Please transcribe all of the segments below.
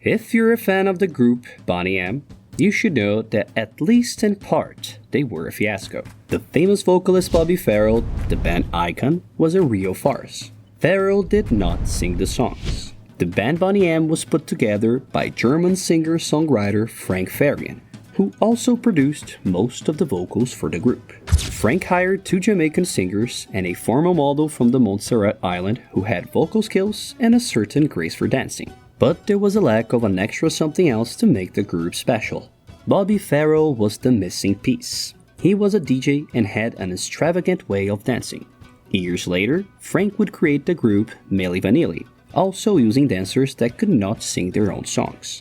If you're a fan of the group Boney M, you should know that at least in part, they were a fiasco. The famous vocalist Bobby Farrell, the band icon, was a real farce. Farrell did not sing the songs. The band Boney M was put together by German singer-songwriter Frank Farian, who also produced most of the vocals for the group. Frank hired 2 Jamaican singers and a former model from the Montserrat Island who had vocal skills and a certain grace for dancing. But there was a lack of an extra something else to make the group special. Bobby Farrell was the missing piece. He was a DJ and had an extravagant way of dancing. Years later, Frank would create the group Milli Vanilli, also using dancers that could not sing their own songs.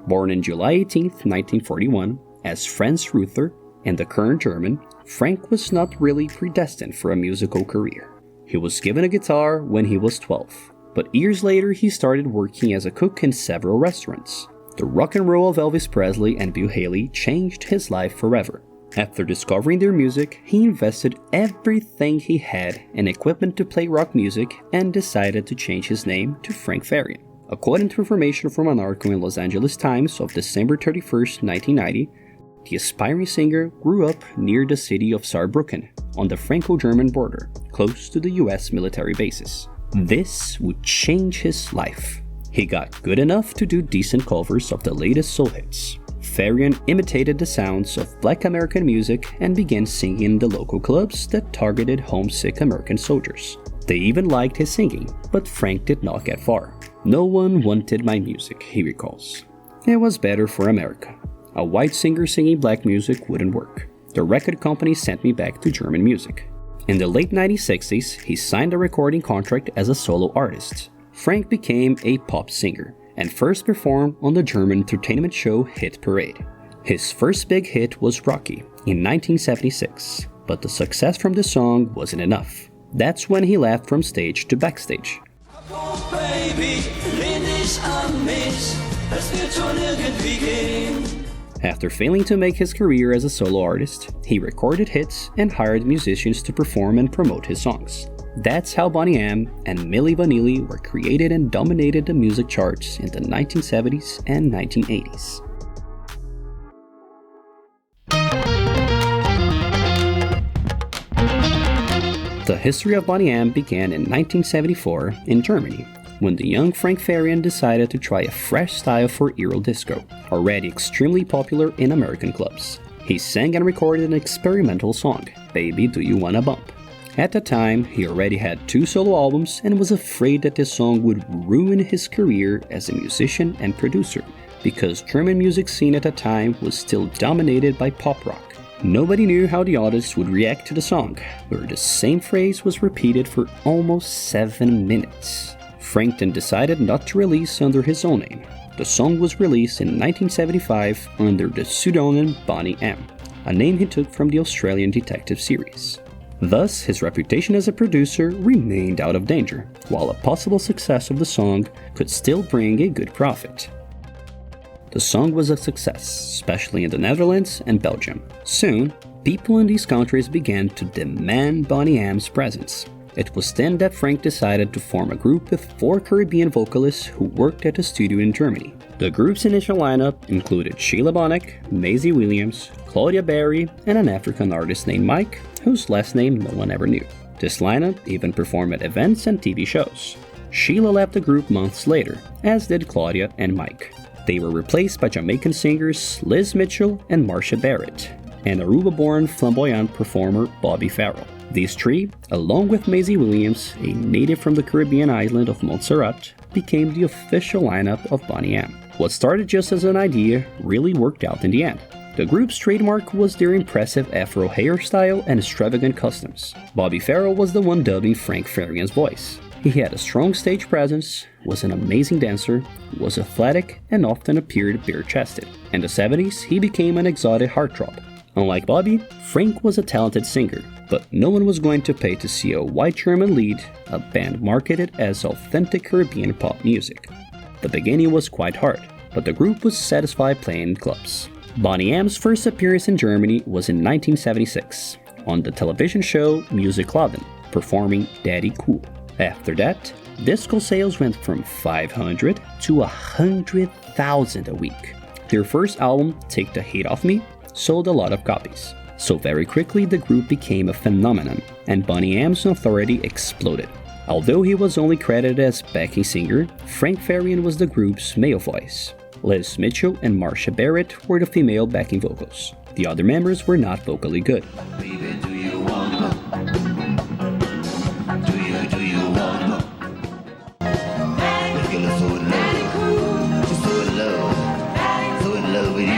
Born on July 18, 1941, as Franz Ruther and the current German, Frank was not really predestined for a musical career. He was given a guitar when he was 12, but years later he started working as a cook in several restaurants. The rock and roll of Elvis Presley and Bill Haley changed his life forever. After discovering their music, he invested everything he had in equipment to play rock music and decided to change his name to Frank Farian. According to information from an article in Los Angeles Times of December 31, 1990, the aspiring singer grew up near the city of Saarbrücken, on the Franco-German border, close to the US military bases. This would change his life. He got good enough to do decent covers of the latest soul hits. Farian imitated the sounds of Black American music and began singing in the local clubs that targeted homesick American soldiers. They even liked his singing, but Frank did not get far. "No one wanted my music," he recalls. "It was better for America. A white singer singing black music wouldn't work. The record company sent me back to German music." In the late 1960s, he signed a recording contract as a solo artist. Frank became a pop singer and first performed on the German entertainment show Hit Parade. His first big hit was Rocky in 1976, but the success from the song wasn't enough. That's when he left from stage to backstage. After failing to make his career as a solo artist, he recorded hits and hired musicians to perform and promote his songs. That's how Boney M and Milli Vanilli were created and dominated the music charts in the 1970s and 1980s. The history of Boney M began in 1974 in Germany, when the young Frank Farian decided to try a fresh style for Euro disco, already extremely popular in American clubs. He sang and recorded an experimental song, "Baby Do You Wanna Bump?" At the time, he already had 2 solo albums and was afraid that this song would ruin his career as a musician and producer, because German music scene at the time was still dominated by pop rock. Nobody knew how the audience would react to the song, where the same phrase was repeated for almost 7 minutes. Frank then decided not to release under his own name. The song was released in 1975 under the pseudonym Boney M, a name he took from the Australian detective series. Thus, his reputation as a producer remained out of danger, while a possible success of the song could still bring a good profit. The song was a success, especially in the Netherlands and Belgium. Soon, people in these countries began to demand Boney M's presence. It was then that Frank decided to form a group with 4 Caribbean vocalists who worked at a studio in Germany. The group's initial lineup included Sheila Bonnick, Maizie Williams, Claudia Berry, and an African artist named Mike, whose last name no one ever knew. This lineup even performed at events and TV shows. Sheila left the group months later, as did Claudia and Mike. They were replaced by Jamaican singers Liz Mitchell and Marcia Barrett, and Aruba-born flamboyant performer Bobby Farrell. These 3, along with Maizie Williams, a native from the Caribbean island of Montserrat, became the official lineup of Boney M. What started just as an idea really worked out in the end. The group's trademark was their impressive afro hairstyle and extravagant costumes. Bobby Farrell was the one dubbing Frank Farian's voice. He had a strong stage presence, was an amazing dancer, was athletic, and often appeared bare-chested. In the 70s, he became an exotic heartthrob. Unlike Bobby, Frank was a talented singer, but no one was going to pay to see a white German lead a band marketed as authentic Caribbean pop music. The beginning was quite hard, but the group was satisfied playing in clubs. Boney M's first appearance in Germany was in 1976, on the television show Musikladen. performing Daddy Cool. After that, disco sales went from 500 to 100,000 a week. Their first album, Take the Hate Off Me, sold a lot of copies. So very quickly the group became a phenomenon, and Boney M's authority exploded. Although he was only credited as backing singer, Frank Farian was the group's male voice. Liz Mitchell and Marcia Barrett were the female backing vocals. The other members were not vocally good. Baby, do you want more? Do you want more? Girl, I'm so in love. Just so in love. So in love with you.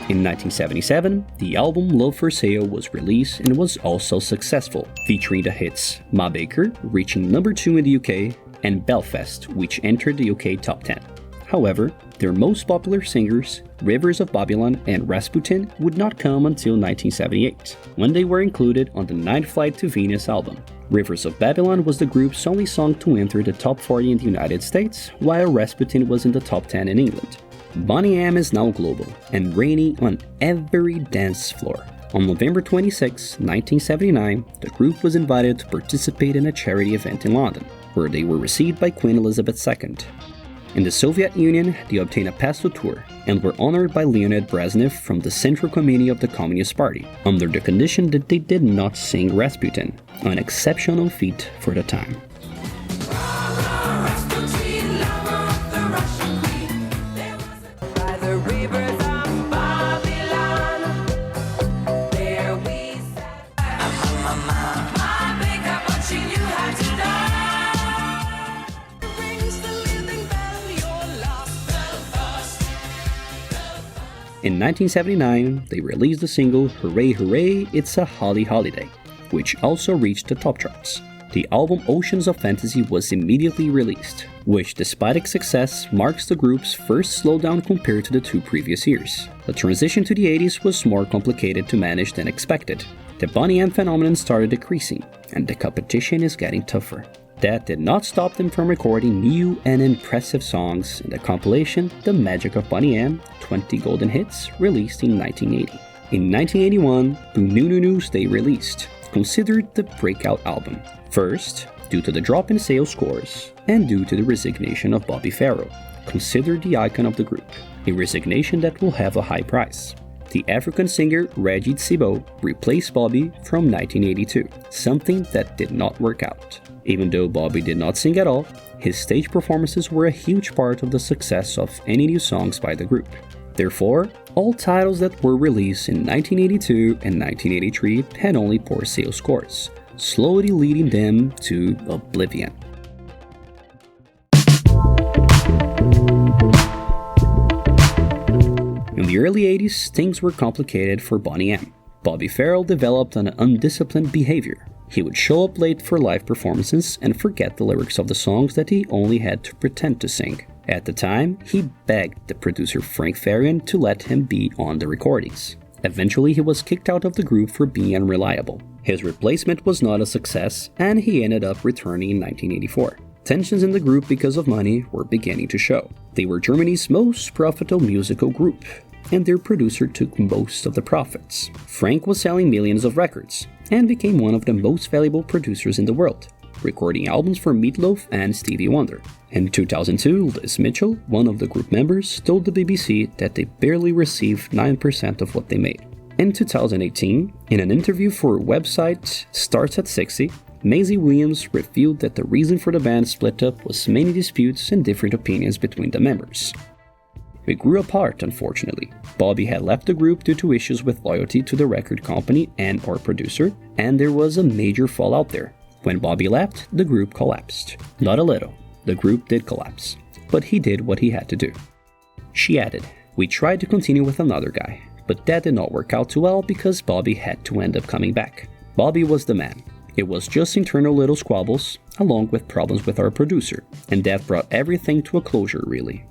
In 1977, the album Love for Sale was released and was also successful, featuring the hits Ma Baker, reaching number 2 in the UK, and Belfast, which entered the UK top 10. However, their most popular singers, Rivers of Babylon and Rasputin, would not come until 1978, when they were included on the Night Flight to Venus album. Rivers of Babylon was the group's only song to enter the top 40 in the United States, while Rasputin was in the top 10 in England. Boney M is now global and reigning on every dance floor. On November 26, 1979, the group was invited to participate in a charity event in London, where they were received by Queen Elizabeth II. In the Soviet Union, they obtained a pass to tour and were honored by Leonid Brezhnev from the Central Committee of the Communist Party, under the condition that they did not sing Rasputin, an exceptional feat for the time. In 1979, they released the single Hooray Hooray, It's a Holly Holiday, which also reached the top charts. The album Oceans of Fantasy was immediately released, which despite its success marks the group's first slowdown compared to the 2 previous years. The transition to the 80s was more complicated to manage than expected. The Boney M phenomenon started decreasing, and the competition is getting tougher. That did not stop them from recording new and impressive songs in the compilation The Magic of Boney M, 20 Golden Hits, released in 1980. In 1981, Boo Noo Noo Noos they released, considered the breakout album. First, due to the drop in sales scores, and due to the resignation of Bobby Farrell, considered the icon of the group, a resignation that will have a high price. The African singer Reggie Tsibo replaced Bobby from 1982, something that did not work out. Even though Bobby did not sing at all, his stage performances were a huge part of the success of any new songs by the group. Therefore, all titles that were released in 1982 and 1983 had only poor sales scores, slowly leading them to oblivion. In the early 80s, things were complicated for Boney M. Bobby Farrell developed an undisciplined behavior. He would show up late for live performances and forget the lyrics of the songs that he only had to pretend to sing. At the time, he begged the producer Frank Farian to let him be on the recordings. Eventually, he was kicked out of the group for being unreliable. His replacement was not a success, and he ended up returning in 1984. Tensions in the group because of money were beginning to show. They were Germany's most profitable musical group, and their producer took most of the profits. Frank was selling millions of records, and became one of the most valuable producers in the world, recording albums for Meatloaf and Stevie Wonder. In 2002, Liz Mitchell, one of the group members, told the BBC that they barely received 9% of what they made. In 2018, in an interview for website Starts at 60, Maizie Williams revealed that the reason for the band's split up was many disputes and different opinions between the members. We grew apart, unfortunately. Bobby had left the group due to issues with loyalty to the record company and/or producer, and there was a major fallout there. When Bobby left, the group collapsed. Not a little. The group did collapse. But he did what he had to do. She added, "We tried to continue with another guy, but that did not work out too well because Bobby had to end up coming back. Bobby was the man. It was just internal little squabbles, along with problems with our producer, and that brought everything to a closure, really."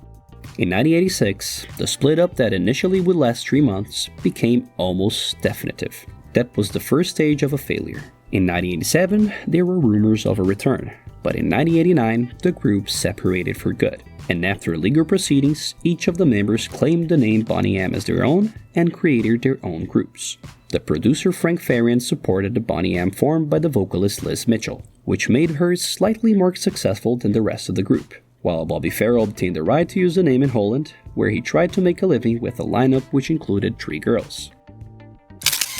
In 1986, the split up that initially would last 3 months became almost definitive. That was the first stage of a failure. In 1987, there were rumors of a return, but in 1989, the group separated for good. And after legal proceedings, each of the members claimed the name Boney M as their own and created their own groups. The producer Frank Farian supported the Boney M formed by the vocalist Liz Mitchell, which made her slightly more successful than the rest of the group, while Bobby Farrell obtained the right to use the name in Holland, where he tried to make a living with a lineup which included 3 girls.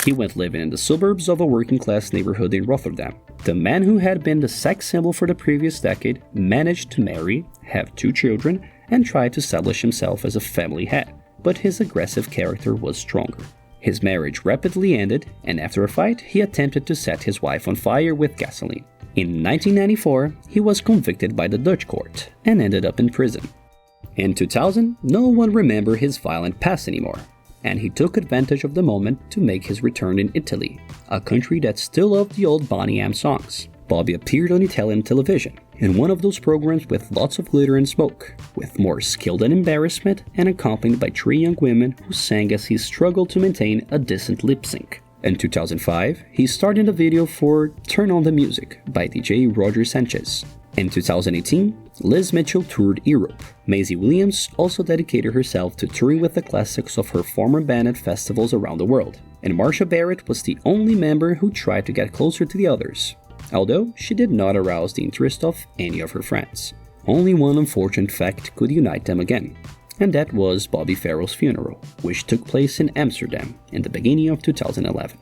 He went living in the suburbs of a working-class neighborhood in Rotterdam. The man who had been the sex symbol for the previous decade managed to marry, have 2 children, and tried to establish himself as a family head, but his aggressive character was stronger. His marriage rapidly ended, and after a fight, he attempted to set his wife on fire with gasoline. In 1994, he was convicted by the Dutch court and ended up in prison. In 2000, no one remembered his violent past anymore, and he took advantage of the moment to make his return in Italy, a country that still loved the old Boney M songs. Bobby appeared on Italian television, in one of those programs with lots of glitter and smoke, with more skill than embarrassment, and accompanied by 3 young women who sang as he struggled to maintain a decent lip sync. In 2005, he starred in the video for Turn On The Music by DJ Roger Sanchez. In 2018, Liz Mitchell toured Europe. Maizie Williams also dedicated herself to touring with the classics of her former band at festivals around the world. And Marcia Barrett was the only member who tried to get closer to the others, although she did not arouse the interest of any of her friends. Only one unfortunate fact could unite them again, and that was Bobby Farrell's funeral, which took place in Amsterdam in the beginning of 2011.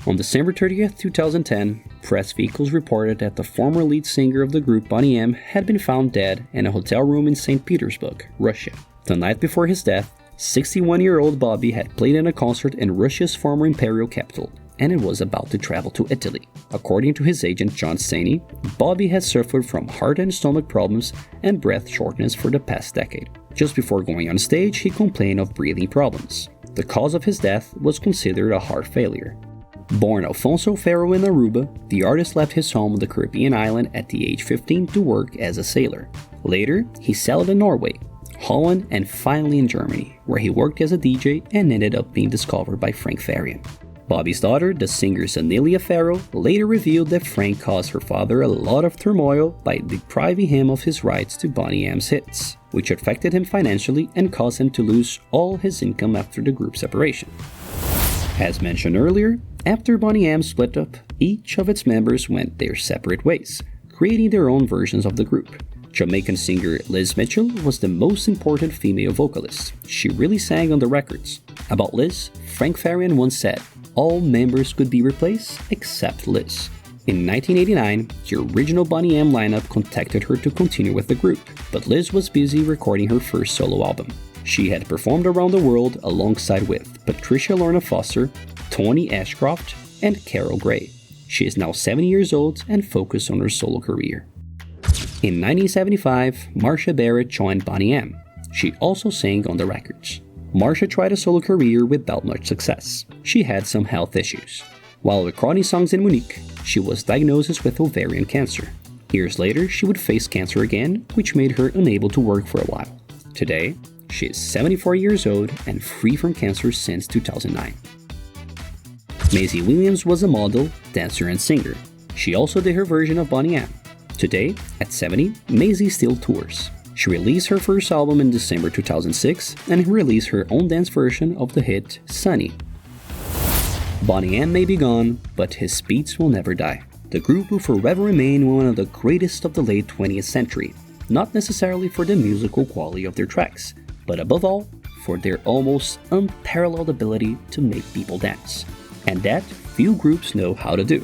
On December 30th, 2010, press vehicles reported that the former lead singer of the group Boney M had been found dead in a hotel room in St. Petersburg, Russia. The night before his death, 61-year-old Bobby had played in a concert in Russia's former imperial capital, and it was about to travel to Italy. According to his agent John Staney, Bobby had suffered from heart and stomach problems and breath shortness for the past decade. Just before going on stage, he complained of breathing problems. The cause of his death was considered a heart failure. Born Alfonso Farrell in Aruba, the artist left his home on the Caribbean island at the age 15 to work as a sailor. Later, he settled in Norway, Holland, and finally in Germany, where he worked as a DJ and ended up being discovered by Frank Farian. Bobby's daughter, the singer Zanelia Farrell, later revealed that Frank caused her father a lot of turmoil by depriving him of his rights to Boney M's hits, which affected him financially and caused him to lose all his income after the group separation. As mentioned earlier, after Boney M split up, each of its members went their separate ways, creating their own versions of the group. Jamaican singer Liz Mitchell was the most important female vocalist. She really sang on the records. About Liz, Frank Farian once said, "All members could be replaced except Liz." In 1989, the original Boney M lineup contacted her to continue with the group, but Liz was busy recording her first solo album. She had performed around the world alongside with Patricia Lorna Foster, Tony Ashcroft, and Carol Gray. She is now 70 years old and focused on her solo career. In 1975, Marcia Barrett joined Boney M. She also sang on the records. Marcia tried a solo career without much success. She had some health issues. While recording songs in Munich, she was diagnosed with ovarian cancer. Years later, she would face cancer again, which made her unable to work for a while. Today, she is 74 years old and free from cancer since 2009. Maizie Williams was a model, dancer, and singer. She also did her version of Boney M. Today, at 70, Maizie still tours. She released her first album in December 2006 and released her own dance version of the hit Sunny. Boney M may be gone, but his beats will never die. The group will forever remain one of the greatest of the late 20th century, not necessarily for the musical quality of their tracks, but above all, for their almost unparalleled ability to make people dance. And that few groups know how to do.